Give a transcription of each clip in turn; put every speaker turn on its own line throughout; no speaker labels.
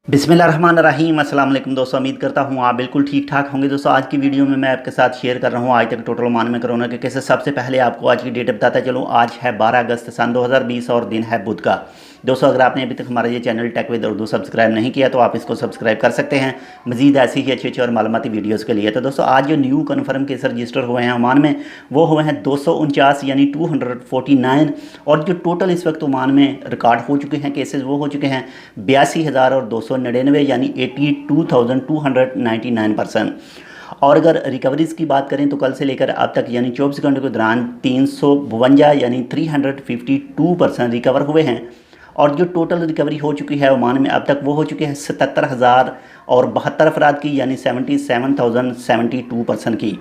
बिस्मिल्लाहिर्रहमानिर्रहीम अस्सलाम वालेकुम दोस्तों, उम्मीद करता हूँ आप बिल्कुल ठीक ठाक होंगे। दोस्तों आज की वीडियो में मैं आपके साथ शेयर कर रहा हूँ आज तक टोटल ओमान में कोरोना के केसेस। सबसे पहले आपको आज की डेट बताता चलूँ। आज है 12 अगस्त सन 2020 और दिन है बुध का। दोस्तों अगर आपने अभी तक हमारा ये channel Tech with Urdu subscribe नहीं किया तो आप इसको सब्सक्राइब कर सकते हैं मजीद ऐसी ही अच्छी और मालूमाती वीडियोज़ के लिए। तो दोस्तों आज जो न्यू कन्फर्म केस रजिस्टर हुए हैं ओमान में वो हुए हैं 249 यानी 249। और जो टोटल इस वक्त ओमान में रिकॉर्ड हो चुके हैं केसेस वो हो चुके हैं 82,299 यानी 82,299%। और अगर रिकवरीज की बात करें तो कल से लेकर अब तक यानी 24 घंटे के दौरान 352 यानी 352% रिकवर हुए हैं। और जो टोटल रिकवरी हो चुकी है ओमान में अब तक वो हो चुके हैं 77,072 अफराद की यानी 77,072% की।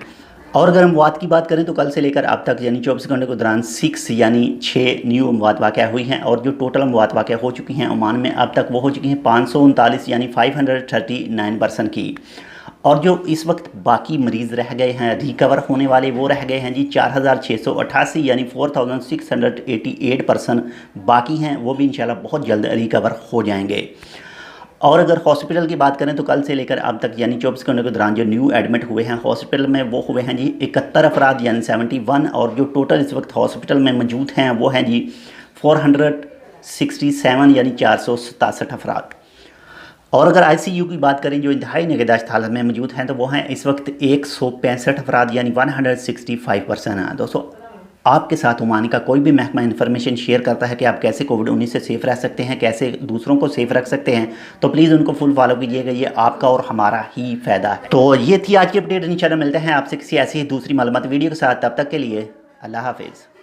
और अगर हम अमवात की बात करें तो कल से लेकर अब तक यानी 24 घंटे के दौरान 6 यानी 6 न्यू अमवात वाक़या हुई हैं। और जो टोटल अमवात वाक़या हो चुकी हैं ओमान में अब तक वो हो चुकी हैं 539 यानी 539% की। और जो इस वक्त बाकी मरीज़ रह गए हैं रिकवर होने वाले वो रह गए हैं जी 4,688 यानी 4,688% बाकी हैं, वो भी इंशाल्लाह बहुत जल्द रिकवर हो जाएंगे। और अगर हॉस्पिटल की बात करें तो कल से लेकर अब तक यानी 24 घंटे के दौरान जो न्यू एडमिट हुए हैं हॉस्पिटल में वो हुए हैं जी 71 अफराद यानी 71। और जो टोटल इस वक्त हॉस्पिटल में मौजूद हैं वो हैं जी 467 यानी 467 अफराद। और अगर ICU की बात करें जो इंतहाई निगहदाश्त हालत में मौजूद हैं तो वो हैं इस वक्त 165 अफराद यानी 165% हैं। दोस्तों आपके साथ ओमान का कोई भी महकमा इन्फॉर्मेशन शेयर करता है कि आप कैसे कोविड-19 से सेफ़ रह सकते हैं, कैसे दूसरों को सेफ़ रख सकते हैं, तो प्लीज़ उनको फुल फॉलो कीजिएगा, ये आपका और हमारा ही फ़ायदा है। तो ये थी आज की अपडेट। इंशाल्लाह मिलते हैं आपसे किसी ऐसी ही दूसरी मालूमाती वीडियो के साथ। तब तक के लिए अल्लाह हाफिज़।